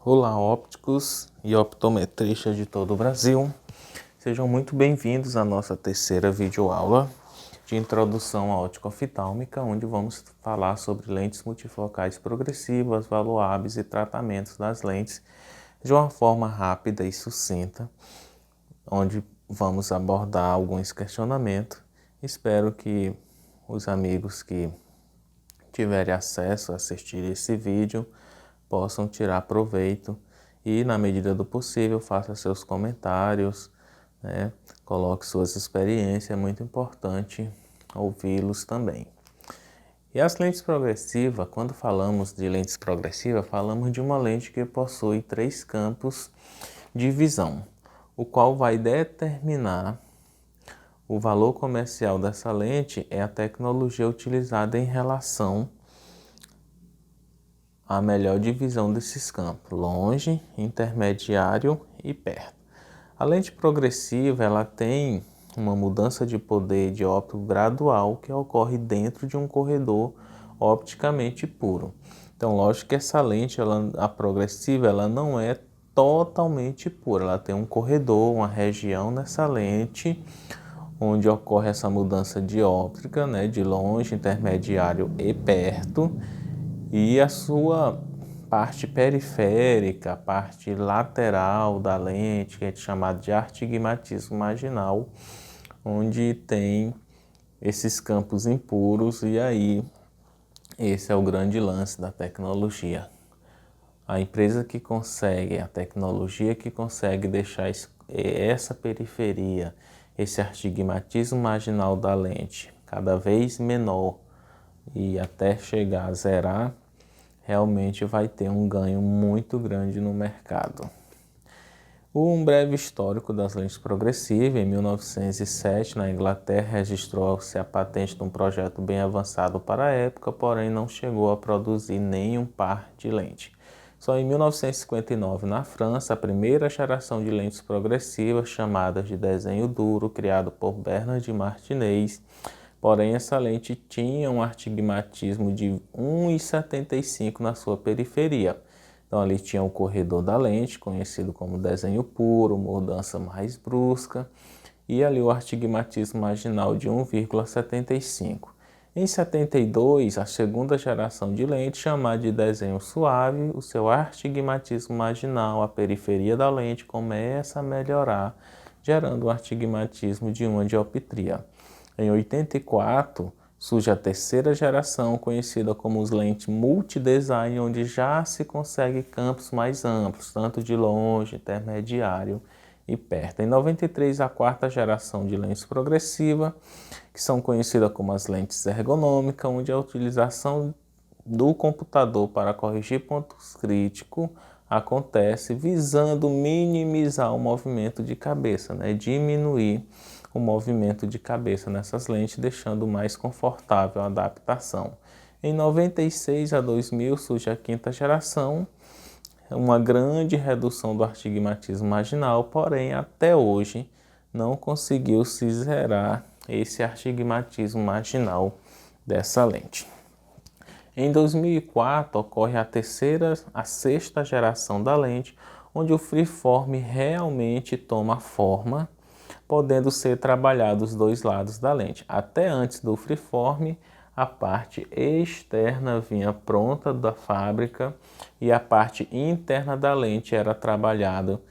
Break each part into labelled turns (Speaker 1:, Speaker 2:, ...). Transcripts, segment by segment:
Speaker 1: Olá, ópticos e optometristas de todo o Brasil. Sejam muito bem-vindos à nossa terceira videoaula de introdução à ótica oftálmica, onde vamos falar sobre lentes multifocais progressivas, valoáveis e tratamentos das lentes de uma forma rápida e sucinta, onde vamos abordar alguns questionamentos. Espero que os amigos que tiverem acesso a assistir esse vídeo possam tirar proveito e, na medida do possível, faça seus comentários, coloque suas experiências, é muito importante ouvi-los também. E as lentes progressivas, quando falamos de lentes progressivas, falamos de uma lente que possui 3 campos de visão, o qual vai determinar o valor comercial dessa lente é a tecnologia utilizada em relação a melhor divisão desses campos, longe, intermediário e perto. A lente progressiva ela tem uma mudança de poder de óptico gradual que ocorre dentro de um corredor opticamente puro. Então, lógico que essa lente, a progressiva, ela não é totalmente pura. Ela tem um corredor, uma região nessa lente onde ocorre essa mudança de óptica, de longe, intermediário e perto. E a sua parte periférica, a parte lateral da lente, que é chamada de astigmatismo marginal, onde tem esses campos impuros, e aí esse é o grande lance da tecnologia. A empresa que consegue, a tecnologia que consegue deixar essa periferia, esse astigmatismo marginal da lente cada vez menor, e até chegar a zerar, realmente vai ter um ganho muito grande no mercado. Um breve histórico das lentes progressivas. Em 1907, na Inglaterra, registrou-se a patente de um projeto bem avançado para a época, porém não chegou a produzir nenhum par de lente. Só em 1959, na França, a primeira geração de lentes progressivas, chamadas de desenho duro, criado por Bernard Martinez. Porém, essa lente tinha um astigmatismo de 1,75 na sua periferia. Então, ali tinha o corredor da lente, conhecido como desenho puro, mudança mais brusca, e ali o astigmatismo marginal de 1,75. Em 72, a segunda geração de lente, chamada de desenho suave, o seu astigmatismo marginal, a periferia da lente, começa a melhorar, gerando um astigmatismo de 1 dioptria. Em 84, surge a terceira geração, conhecida como os lentes multidesign, onde já se consegue campos mais amplos, tanto de longe, intermediário e perto. Em 93, a quarta geração de lentes progressiva, que são conhecidas como as lentes ergonômicas, onde a utilização do computador para corrigir pontos críticos acontece visando minimizar o movimento de cabeça, diminuir o movimento de cabeça nessas lentes, deixando mais confortável a adaptação. Em 96 a 2000 surge a quinta geração, uma grande redução do astigmatismo marginal, porém até hoje não conseguiu se zerar esse astigmatismo marginal dessa lente. Em 2004 ocorre a sexta geração da lente, onde o freeform realmente toma forma, podendo ser trabalhado os dois lados da lente. Até antes do freeform, a parte externa vinha pronta da fábrica e a parte interna da lente era trabalhada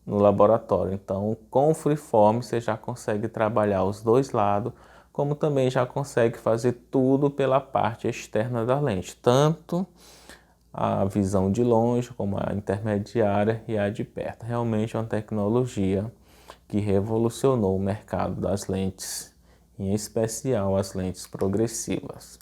Speaker 1: no laboratório. Então, com o freeform você já consegue trabalhar os dois lados, como também já consegue fazer tudo pela parte externa da lente, tanto a visão de longe como a intermediária e a de perto. Realmente é uma tecnologia que revolucionou o mercado das lentes, em especial as lentes progressivas.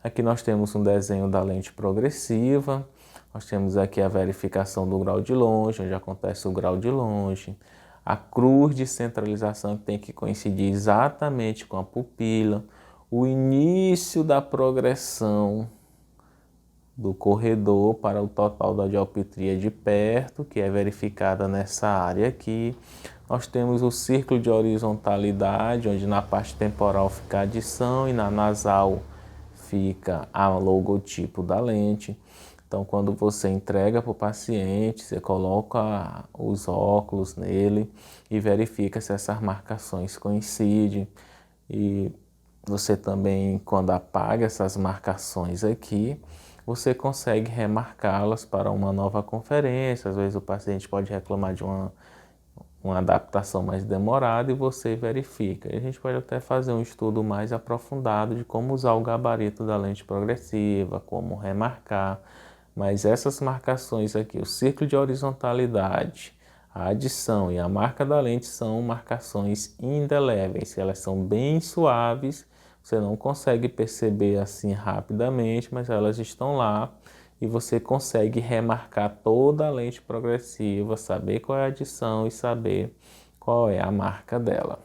Speaker 1: Aqui nós temos um desenho da lente progressiva, nós temos aqui a verificação do grau de longe, onde acontece o grau de longe, a cruz de centralização que tem que coincidir exatamente com a pupila, o início da progressão do corredor para o total da dioptria de perto, que é verificada nessa área aqui. Nós temos o círculo de horizontalidade, onde na parte temporal fica a adição e na nasal fica o logotipo da lente. Então, quando você entrega para o paciente, você coloca os óculos nele e verifica se essas marcações coincidem. E você também, quando apaga essas marcações aqui, você consegue remarcá-las para uma nova conferência. Às vezes o paciente pode reclamar de uma adaptação mais demorada e você verifica. E a gente pode até fazer um estudo mais aprofundado de como usar o gabarito da lente progressiva, como remarcar. Mas essas marcações aqui, o círculo de horizontalidade, a adição e a marca da lente são marcações indeléveis. Elas são bem suaves, você não consegue perceber assim rapidamente, mas elas estão lá e você consegue remarcar toda a lente progressiva, saber qual é a adição e saber qual é a marca dela.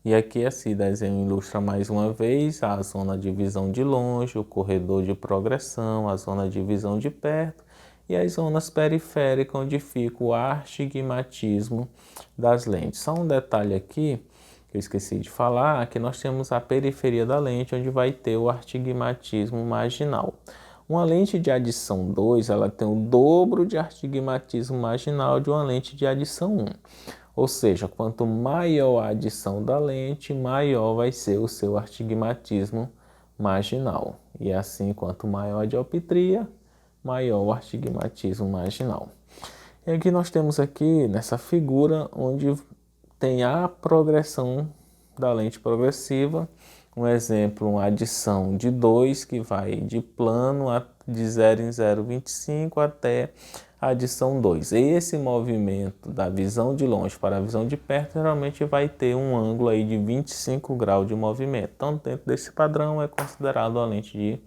Speaker 1: E aqui esse desenho ilustra mais uma vez a zona de visão de longe, o corredor de progressão, a zona de visão de perto e as zonas periféricas onde fica o astigmatismo das lentes. Só um detalhe aqui que eu esqueci de falar, que nós temos a periferia da lente onde vai ter o astigmatismo marginal. Uma lente de adição 2, ela tem o dobro de astigmatismo marginal de uma lente de adição 1. Ou seja, quanto maior a adição da lente, maior vai ser o seu astigmatismo marginal. E assim, quanto maior a dioptria, maior o astigmatismo marginal. E aqui nós temos aqui nessa figura onde tem a progressão da lente progressiva. Um exemplo, uma adição de 2 que vai de plano de 0 em 0,25 até a adição 2. Esse movimento da visão de longe para a visão de perto geralmente vai ter um ângulo aí de 25 graus de movimento. Então, dentro desse padrão é considerado a lente de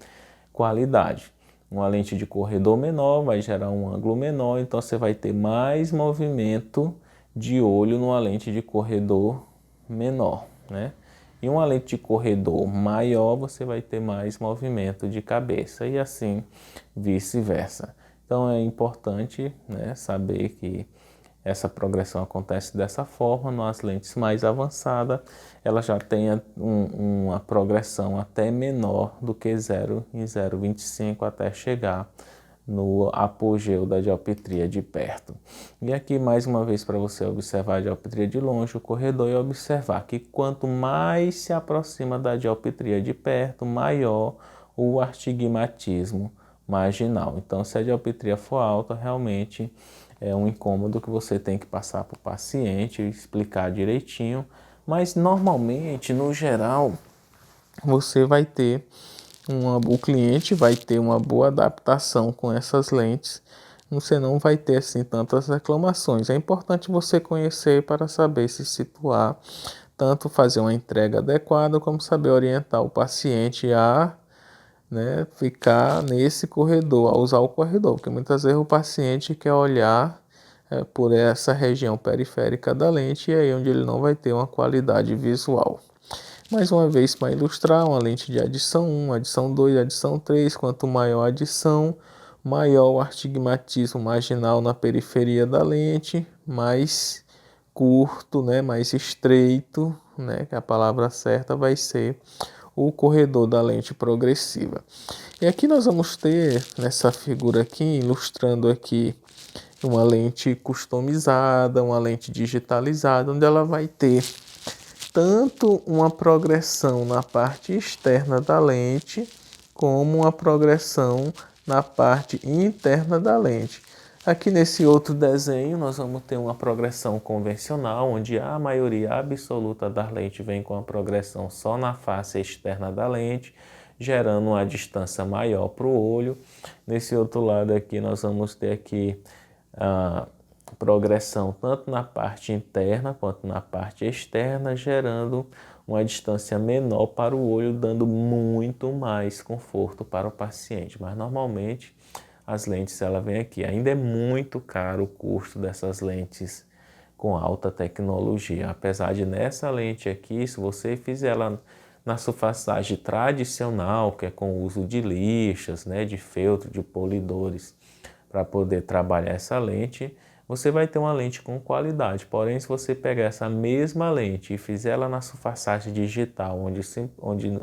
Speaker 1: qualidade. Uma lente de corredor menor vai gerar um ângulo menor, então você vai ter mais movimento de olho numa lente de corredor menor, né? E uma lente de corredor maior, você vai ter mais movimento de cabeça e assim vice-versa. Então é importante, né, saber que essa progressão acontece dessa forma. Nas lentes mais avançadas, ela já tem uma progressão até menor do que 0 em 0,25 até chegar no apogeu da dioptria de perto. E aqui mais uma vez para você observar a dioptria de longe, o corredor, e observar que quanto mais se aproxima da dioptria de perto, maior o astigmatismo marginal. Então, se a dioptria for alta, realmente é um incômodo que você tem que passar para o paciente e explicar direitinho, mas normalmente, no geral, você vai ter o cliente vai ter uma boa adaptação com essas lentes. Você não vai ter assim tantas reclamações. É importante você conhecer para saber se situar, tanto fazer uma entrega adequada, como saber orientar o paciente a, né, ficar nesse corredor, a usar o corredor, porque muitas vezes o paciente quer olhar por essa região periférica da lente e aí onde ele não vai ter uma qualidade visual. Mais uma vez, para ilustrar, uma lente de adição 1, adição 2, adição 3. Quanto maior a adição, maior o astigmatismo marginal na periferia da lente, mais curto, né, mais estreito, né, que a palavra certa vai ser o corredor da lente progressiva. E aqui nós vamos ter, nessa figura aqui, ilustrando aqui uma lente customizada, uma lente digitalizada, onde ela vai ter tanto uma progressão na parte externa da lente, como uma progressão na parte interna da lente. Aqui nesse outro desenho nós vamos ter uma progressão convencional, onde a maioria absoluta das lentes vem com a progressão só na face externa da lente, gerando uma distância maior para o olho. Nesse outro lado aqui nós vamos ter aqui a progressão tanto na parte interna quanto na parte externa, gerando uma distância menor para o olho, dando muito mais conforto para o paciente. Mas normalmente as lentes ela vem aqui. Ainda é muito caro o custo dessas lentes com alta tecnologia. Apesar de nessa lente aqui, se você fizer ela na sulfaçagem tradicional, que é com o uso de lixas, né, de feltro, de polidores, para poder trabalhar essa lente, você vai ter uma lente com qualidade. Porém, se você pegar essa mesma lente e fizer ela na sulfaçagem digital, onde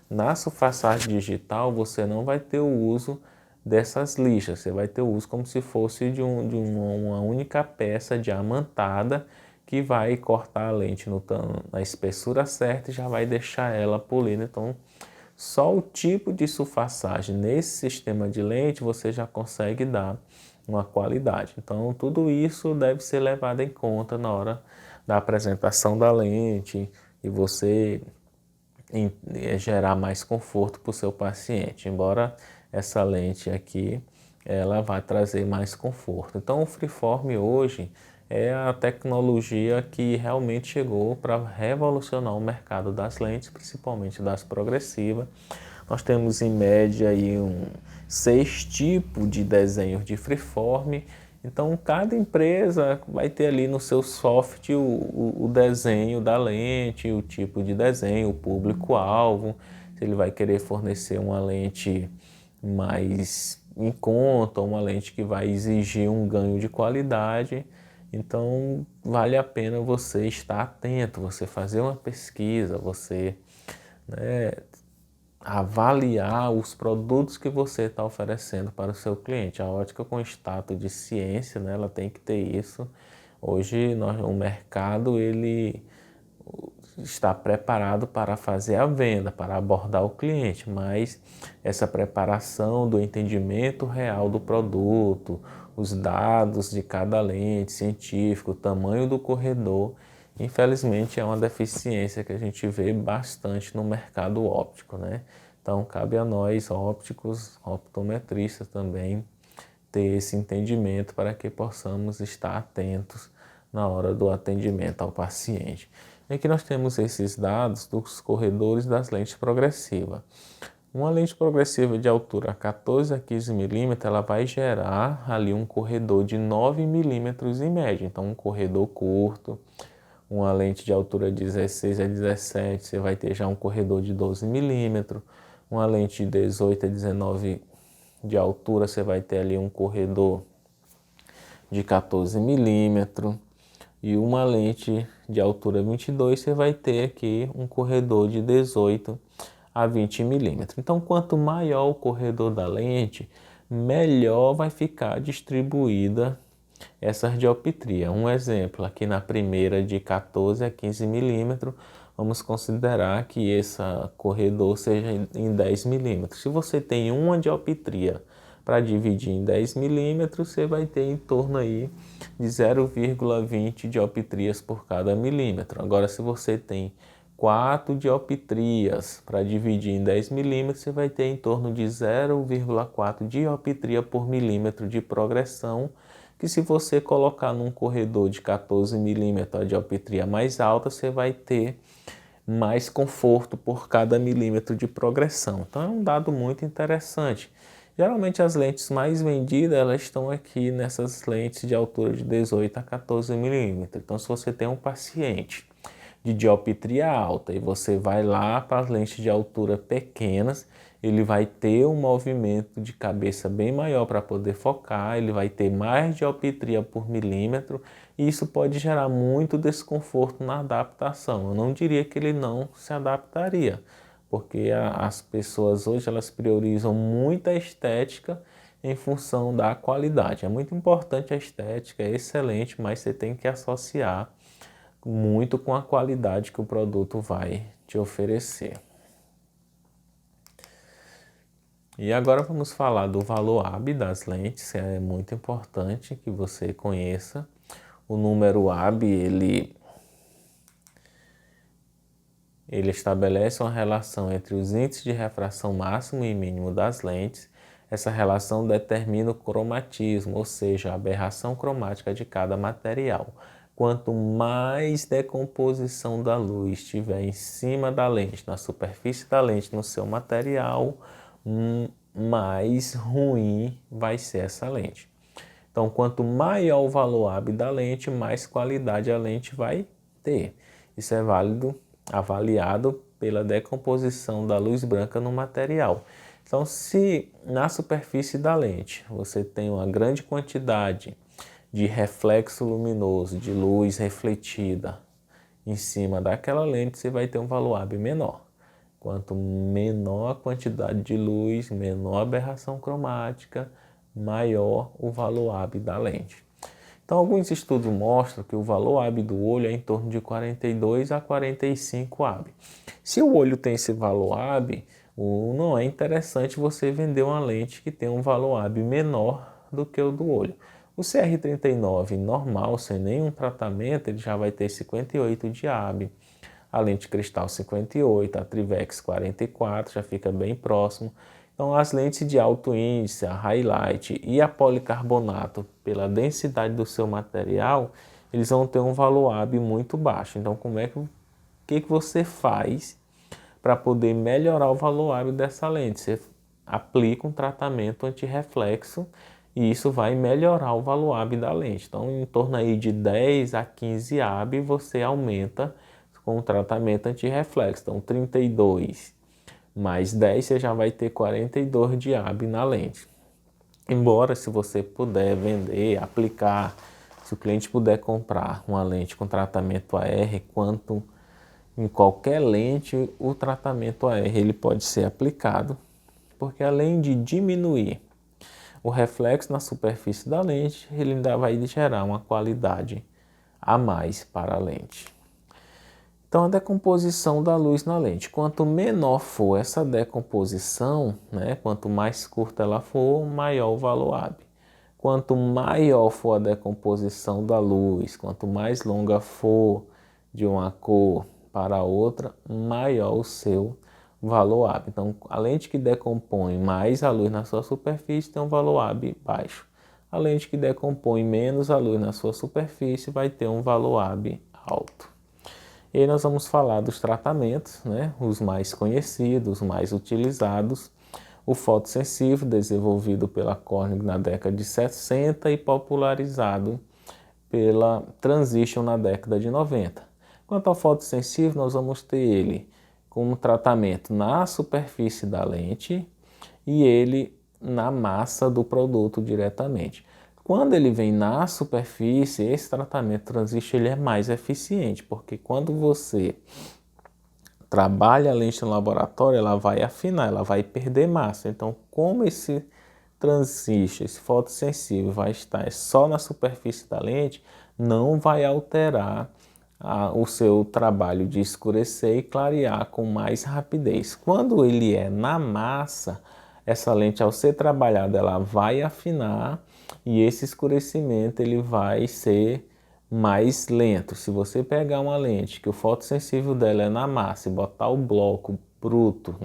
Speaker 1: na sulfaçagem digital você não vai ter o uso dessas lixas. Você vai ter o uso como se fosse de uma única peça diamantada que vai cortar a lente na espessura certa e já vai deixar ela polida. Então, só o tipo de sulfaçagem nesse sistema de lente você já consegue dar uma qualidade. Então, tudo isso deve ser levado em conta na hora da apresentação da lente e você gerar mais conforto para o seu paciente, embora essa lente aqui ela vai trazer mais conforto. Então o Freeform hoje é a tecnologia que realmente chegou para revolucionar o mercado das lentes, principalmente das progressivas. Nós temos em média aí 6 tipos de desenhos de Freeform. Então cada empresa vai ter ali no seu software o desenho da lente, o tipo de desenho, o público-alvo, se ele vai querer fornecer uma lente mais em conta, uma lente que vai exigir um ganho de qualidade. Então vale a pena você estar atento, você fazer uma pesquisa, você, né, avaliar os produtos que você está oferecendo para o seu cliente. A ótica com status de ciência, né, ela tem que ter isso. Hoje o mercado ele está preparado para fazer a venda, para abordar o cliente, mas essa preparação do entendimento real do produto, os dados de cada lente científico, o tamanho do corredor, infelizmente é uma deficiência que a gente vê bastante no mercado óptico, né? Então cabe a nós ópticos, optometristas também, ter esse entendimento para que possamos estar atentos na hora do atendimento ao paciente. E aqui nós temos esses dados dos corredores das lentes progressivas. Uma lente progressiva de altura 14 a 15 milímetros, ela vai gerar ali um corredor de 9 milímetros em média. Então, um corredor curto. Uma lente de altura 16 a 17, você vai ter já um corredor de 12 milímetros. Uma lente de 18 a 19 de altura, você vai ter ali um corredor de 14 milímetros. E uma lente de altura 22, você vai ter aqui um corredor de 18 a 20 milímetros. Então, quanto maior o corredor da lente, melhor vai ficar distribuída essa dioptria. Um exemplo, aqui na primeira de 14 a 15 milímetros, vamos considerar que esse corredor seja em 10 milímetros. Se você tem uma dioptria para dividir em 10 milímetros, você vai ter em torno aí de 0,20 dioptrias por cada milímetro. Agora, se você tem 4 dioptrias para dividir em 10 milímetros, você vai ter em torno de 0,4 dioptria por milímetro de progressão, que se você colocar num corredor de 14 milímetros a dioptria mais alta, você vai ter mais conforto por cada milímetro de progressão. Então é um dado muito interessante. Geralmente as lentes mais vendidas, elas estão aqui nessas lentes de altura de 18 a 14 milímetros. Então se você tem um paciente de dioptria alta e você vai lá para as lentes de altura pequenas, ele vai ter um movimento de cabeça bem maior para poder focar, ele vai ter mais dioptria por milímetro e isso pode gerar muito desconforto na adaptação. Eu não diria que ele não se adaptaria, porque as pessoas hoje elas priorizam muito a estética em função da qualidade. É muito importante a estética, é excelente, mas você tem que associar muito com a qualidade que o produto vai te oferecer. E agora vamos falar do valor AB das lentes. É muito importante que você conheça. O número AB, ele estabelece uma relação entre os índices de refração máximo e mínimo das lentes. Essa relação determina o cromatismo, ou seja, a aberração cromática de cada material. Quanto mais decomposição da luz estiver em cima da lente, na superfície da lente, no seu material, mais ruim vai ser essa lente. Então, quanto maior o valor AB da lente, mais qualidade a lente vai ter. Isso é avaliado pela decomposição da luz branca no material. Então, se na superfície da lente você tem uma grande quantidade de reflexo luminoso, de luz refletida em cima daquela lente, você vai ter um valor AB menor. Quanto menor a quantidade de luz, menor a aberração cromática, maior o valor AB da lente. Então, alguns estudos mostram que o valor AB do olho é em torno de 42 a 45 AB. Se o olho tem esse valor AB, não é interessante você vender uma lente que tem um valor AB menor do que o do olho. O CR39 normal, sem nenhum tratamento, ele já vai ter 58 de AB. A lente cristal 58, a Trivex 44, já fica bem próximo. Então, as lentes de alto índice, a highlight e a policarbonato, pela densidade do seu material, eles vão ter um valor AB muito baixo. Então, que você faz para poder melhorar o valor AB dessa lente? Você aplica um tratamento antirreflexo e isso vai melhorar o valor AB da lente. Então, em torno aí de 10 a 15 AB, você aumenta com o tratamento antirreflexo. Então, 32 mais 10, você já vai ter 42 de AB na lente. Embora, se você puder vender, aplicar, se o cliente puder comprar uma lente com tratamento AR, quanto em qualquer lente, o tratamento AR ele pode ser aplicado, porque além de diminuir o reflexo na superfície da lente, ele ainda vai gerar uma qualidade a mais para a lente. Então, a decomposição da luz na lente. Quanto menor for essa decomposição, quanto mais curta ela for, maior o valor AB. Quanto maior for a decomposição da luz, quanto mais longa for de uma cor para outra, maior o seu valor AB. Então, a lente que decompõe mais a luz na sua superfície tem um valor AB baixo. A lente que decompõe menos a luz na sua superfície vai ter um valor AB alto. E aí nós vamos falar dos tratamentos, os mais conhecidos, os mais utilizados. O fotossensível, desenvolvido pela Corning na década de 60 e popularizado pela Transition na década de 90. Quanto ao fotossensível, nós vamos ter ele com um tratamento na superfície da lente e ele na massa do produto diretamente. Quando ele vem na superfície, esse tratamento Transition ele é mais eficiente, porque quando você trabalha a lente no laboratório, ela vai afinar, ela vai perder massa. Então, como esse Transition, esse fotossensível vai estar só na superfície da lente, não vai alterar o seu trabalho de escurecer e clarear com mais rapidez. Quando ele é na massa, essa lente ao ser trabalhada, ela vai afinar e esse escurecimento ele vai ser mais lento. Se você pegar uma lente que o fotossensível dela é na massa e botar o bloco bruto,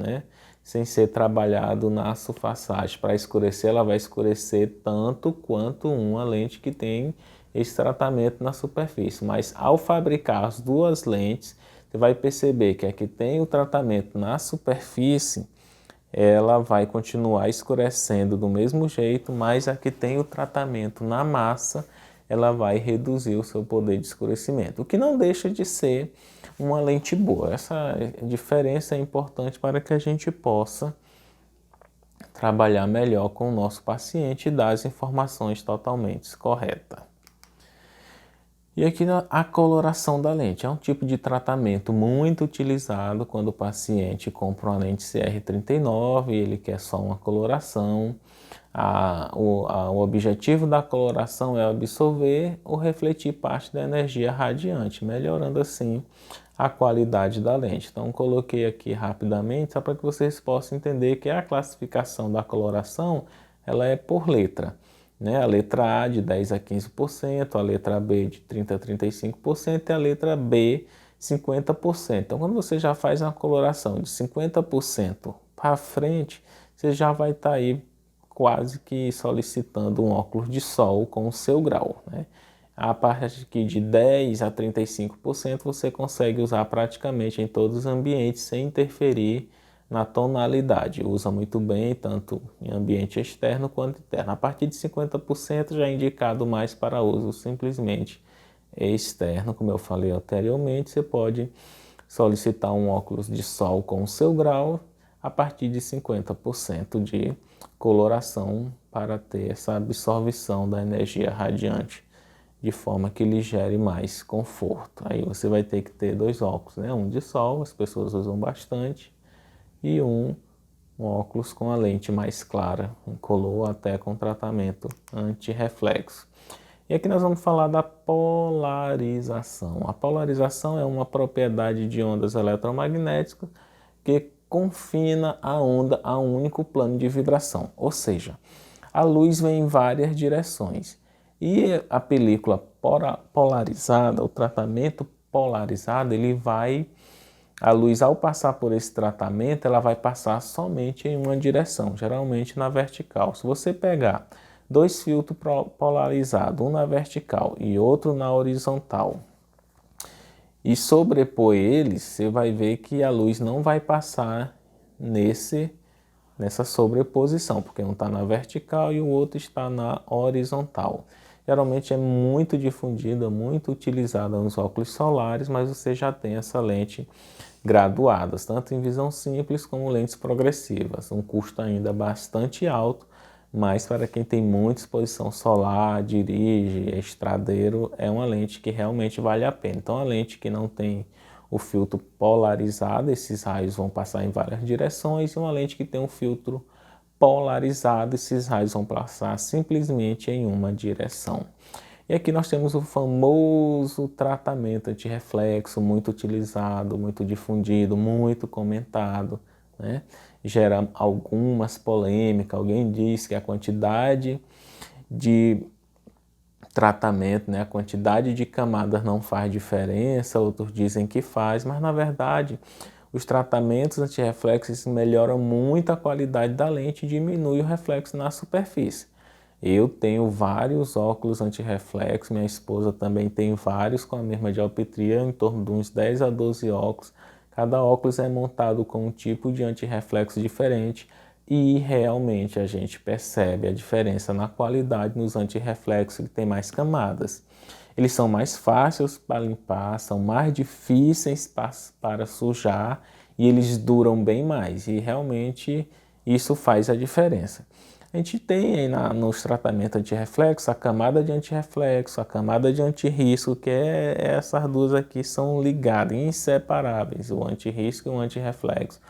Speaker 1: sem ser trabalhado na surfaçagem para escurecer, ela vai escurecer tanto quanto uma lente que tem esse tratamento na superfície. Mas ao fabricar as duas lentes, você vai perceber que a que tem o tratamento na superfície, ela vai continuar escurecendo do mesmo jeito, mas a que tem o tratamento na massa, ela vai reduzir o seu poder de escurecimento, o que não deixa de ser uma lente boa. Essa diferença é importante para que a gente possa trabalhar melhor com o nosso paciente e dar as informações totalmente corretas. E aqui a coloração da lente é um tipo de tratamento muito utilizado quando o paciente compra uma lente CR39 e ele quer só uma coloração. O objetivo da coloração é absorver ou refletir parte da energia radiante, melhorando assim a qualidade da lente. Então coloquei aqui rapidamente só para que vocês possam entender que a classificação da coloração ela é por letra. A letra A de 10 a 15%, a letra B de 30 a 35% e a letra B 50%. Então, quando você já faz uma coloração de 50% para frente, você já vai estar aí quase que solicitando um óculos de sol com o seu grau. A parte aqui de 10 a 35% você consegue usar praticamente em todos os ambientes sem interferir na tonalidade. Usa muito bem tanto em ambiente externo quanto interno. A partir de 50% já é indicado mais para uso simplesmente externo. Como eu falei anteriormente, você pode solicitar um óculos de sol com o seu grau a partir de 50% de coloração para ter essa absorção da energia radiante de forma que lhe gere mais conforto. Aí você vai ter que ter dois óculos, um de sol, as pessoas usam bastante, e um óculos com a lente mais clara, incolor até com tratamento anti-reflexo. E aqui nós vamos falar da polarização. A polarização é uma propriedade de ondas eletromagnéticas que confina a onda a um único plano de vibração, ou seja, a luz vem em várias direções. E a película polarizada, o tratamento polarizado, a luz ao passar por esse tratamento, ela vai passar somente em uma direção, geralmente na vertical. Se você pegar dois filtros polarizados, um na vertical e outro na horizontal, e sobrepor eles, você vai ver que a luz não vai passar nessa sobreposição, porque um está na vertical e o outro está na horizontal. Geralmente é muito difundida, muito utilizada nos óculos solares, mas você já tem essa lente graduadas, tanto em visão simples como lentes progressivas. Um custo ainda bastante alto, mas para quem tem muita exposição solar, dirige, é estradeiro, é uma lente que realmente vale a pena. Então a lente que não tem o filtro polarizado, esses raios vão passar em várias direções, e uma lente que tem um filtro polarizado, esses raios vão passar simplesmente em uma direção. E aqui nós temos o famoso tratamento antirreflexo, muito utilizado, muito difundido, muito comentado, né? Gera algumas polêmicas. Alguém diz que a quantidade de tratamento, né, a quantidade de camadas não faz diferença, outros dizem que faz, mas na verdade os tratamentos antirreflexos melhoram muito a qualidade da lente e diminuem o reflexo na superfície. Eu tenho vários óculos antirreflexo, minha esposa também tem vários com a mesma dioptria, em torno de uns 10 a 12 óculos. Cada óculos é montado com um tipo de antirreflexo diferente e realmente a gente percebe a diferença na qualidade nos antirreflexos que tem mais camadas. Eles são mais fáceis para limpar, são mais difíceis para sujar e eles duram bem mais. E realmente isso faz a diferença. A gente tem aí nos tratamentos antirreflexo a camada de antirreflexo, a camada de antirrisco, que essas duas aqui são ligadas, inseparáveis, o antirrisco e o antirreflexo.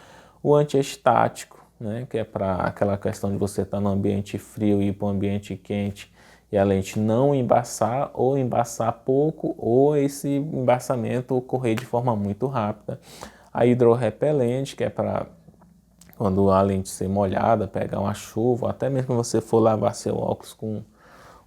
Speaker 1: O antiestático, né, que é para aquela questão de você estar no ambiente frio e ir para um ambiente quente e a lente não embaçar ou embaçar pouco ou esse embaçamento ocorrer de forma muito rápida. A hidrorrepelente, que é para quando a lente ser molhada, pegar uma chuva, ou até mesmo você for lavar seu óculos com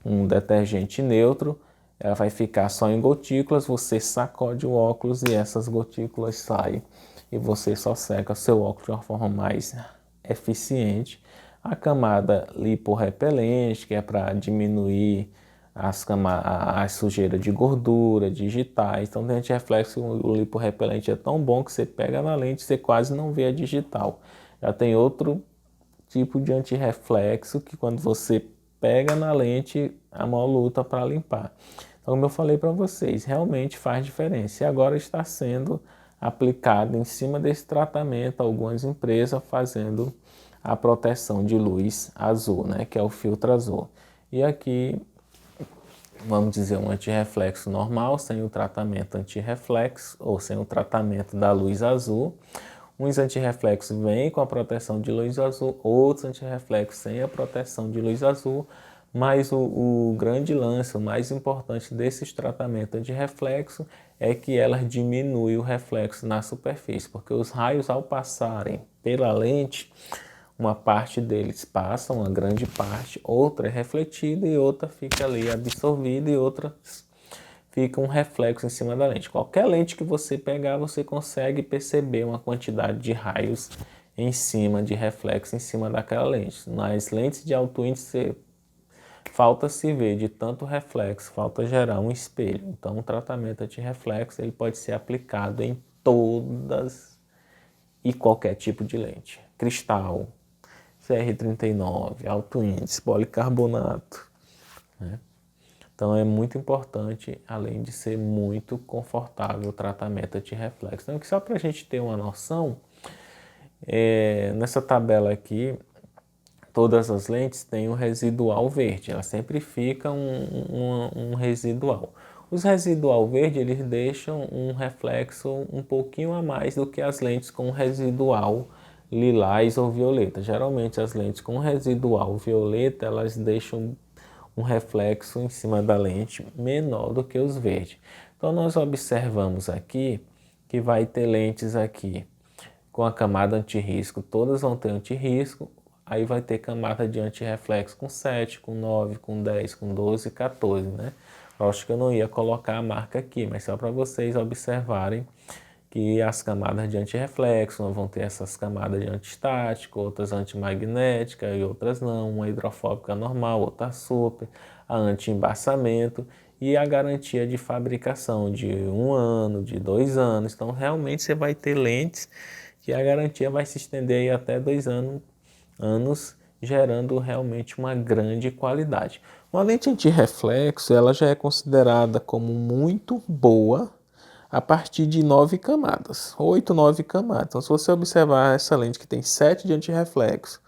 Speaker 1: um detergente neutro, ela vai ficar só em gotículas, você sacode o óculos e essas gotículas saem e você só seca seu óculos de uma forma mais eficiente. A camada liporrepelente, que é para diminuir a sujeira de gordura, digitais. Então, tem antirreflexo, o liporrepelente é tão bom que você pega na lente e você quase não vê a digital. Já tem outro tipo de antirreflexo que quando você pega na lente, a maior luta para limpar. Então, como eu falei para vocês, realmente faz diferença. E agora está sendo aplicado em cima desse tratamento algumas empresas fazendo a proteção de luz azul, né, que é o filtro azul. E aqui, vamos dizer, um antirreflexo normal, sem o tratamento antirreflexo ou sem o tratamento da luz azul. Uns antirreflexos vêm com a proteção de luz azul, outros antirreflexos sem a proteção de luz azul, mas o grande lance, o mais importante desses tratamentos antirreflexo é que elas diminuem o reflexo na superfície, porque os raios ao passarem pela lente, uma parte deles passa, uma grande parte, outra é refletida e outra fica ali absorvida e outra fica um reflexo em cima da lente. Qualquer lente que você pegar, você consegue perceber uma quantidade de raios em cima, de reflexo em cima daquela lente. Nas lentes de alto índice, falta se ver de tanto reflexo, falta gerar um espelho. Então, o tratamento anti-reflexo ele pode ser aplicado em todas e qualquer tipo de lente. Cristal, CR39, alto índice, policarbonato, né? Então é muito importante, além de ser muito confortável o tratamento anti-reflexo. Então, só para a gente ter uma noção, nessa tabela aqui, todas as lentes têm um residual verde, ela sempre fica um residual. Os residual verde, eles deixam um reflexo um pouquinho a mais do que as lentes com residual lilás ou violeta. Geralmente as lentes com residual violeta, elas deixam um reflexo em cima da lente menor do que os verdes. Então nós observamos aqui que vai ter lentes aqui com a camada anti-risco, todas vão ter anti-risco, aí vai ter camada de anti-reflexo com 7, com 9, com 10, com 12 e 14, né? Eu acho que eu não ia colocar a marca aqui, mas só para vocês observarem que as camadas de anti-reflexo vão ter essas camadas de anti-estático, outras anti-magnética e outras não, uma hidrofóbica normal, outra super, a anti-embaçamento e a garantia de fabricação de 1 ano, de 2 anos. Então realmente você vai ter lentes que a garantia vai se estender aí até 2 anos, gerando realmente uma grande qualidade. Uma lente anti-reflexo, ela já é considerada como muito boa a partir de 9 camadas, 8, 9 camadas. Então, se você observar essa lente que tem 7 de antirreflexo,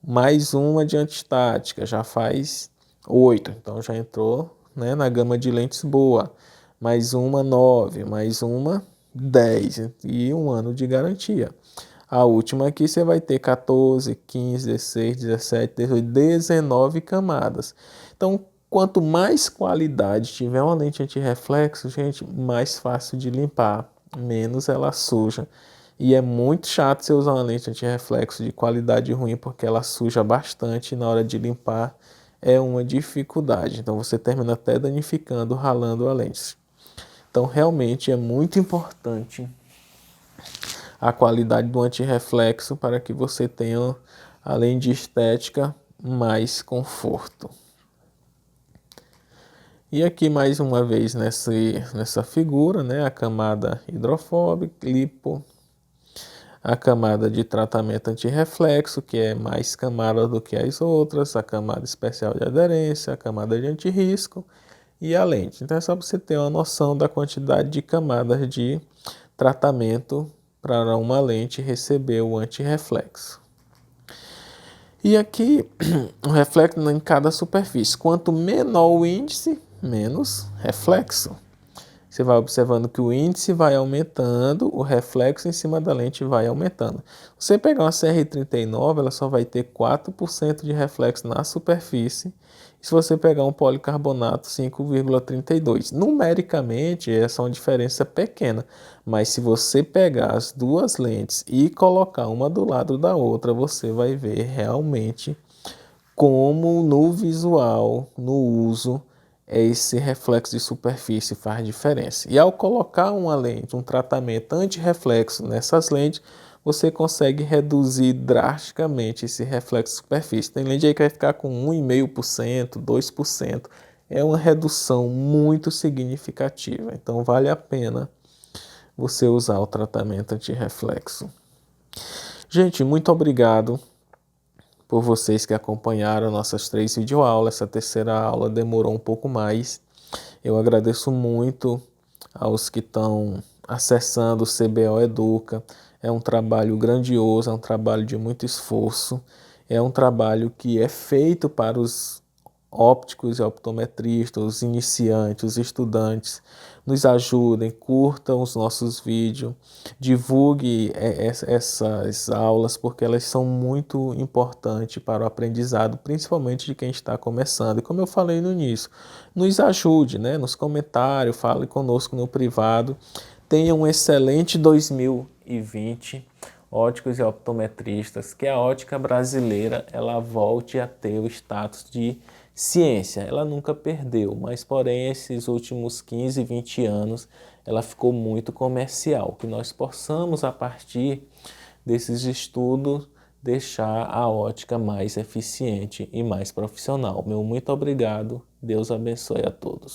Speaker 1: mais uma de antistática, já faz 8. Então, já entrou, né, na gama de lentes boa. Mais uma 9, mais uma 10 e 1 ano de garantia. A última aqui você vai ter 14, 15, 16, 17, 18, 19 camadas. Então, quanto mais qualidade tiver uma lente anti-reflexo, gente, mais fácil de limpar, menos ela suja. E é muito chato você usar uma lente anti-reflexo de qualidade ruim, porque ela suja bastante e na hora de limpar é uma dificuldade. Então você termina até danificando, ralando a lente. Então realmente é muito importante a qualidade do antirreflexo para que você tenha, além de estética, mais conforto. E aqui mais uma vez nessa figura, né, a camada hidrofóbica, lipo, a camada de tratamento antirreflexo, que é mais camada do que as outras, a camada especial de aderência, a camada de antirrisco e a lente. Então é só para você ter uma noção da quantidade de camadas de tratamento para uma lente receber o antirreflexo. E aqui o reflexo em cada superfície. Quanto menor o índice, menos reflexo. Você vai observando que o índice vai aumentando, o reflexo em cima da lente vai aumentando. Se você pegar uma CR39, ela só vai ter 4% de reflexo na superfície. E se você pegar um policarbonato, 5,32%. Numericamente, essa é uma diferença pequena. Mas se você pegar as duas lentes e colocar uma do lado da outra, você vai ver realmente como no visual, no uso, esse reflexo de superfície faz diferença. E ao colocar uma lente, um tratamento anti-reflexo nessas lentes, você consegue reduzir drasticamente esse reflexo de superfície. Tem lente aí que vai ficar com 1,5%, 2%. É uma redução muito significativa. Então vale a pena você usar o tratamento anti-reflexo. Gente, muito obrigado por vocês que acompanharam nossas 3 videoaulas. Essa terceira aula demorou um pouco mais. Eu agradeço muito aos que estão acessando o CBO Educa. É um trabalho grandioso, é um trabalho de muito esforço. É um trabalho que é feito para os ópticos e optometristas, os iniciantes, os estudantes. Nos ajudem, curtam os nossos vídeos, divulgue essas aulas, porque elas são muito importantes para o aprendizado, principalmente de quem está começando. E como eu falei no início, nos ajude, né, nos comentários, fale conosco no privado. Tenha um excelente 2020, óticos e optometristas, que a ótica brasileira ela volte a ter o status de ciência. Ela nunca perdeu, mas porém esses últimos 15, 20 anos ela ficou muito comercial. Que nós possamos, a partir desses estudos, deixar a ótica mais eficiente e mais profissional. Meu muito obrigado. Deus abençoe a todos.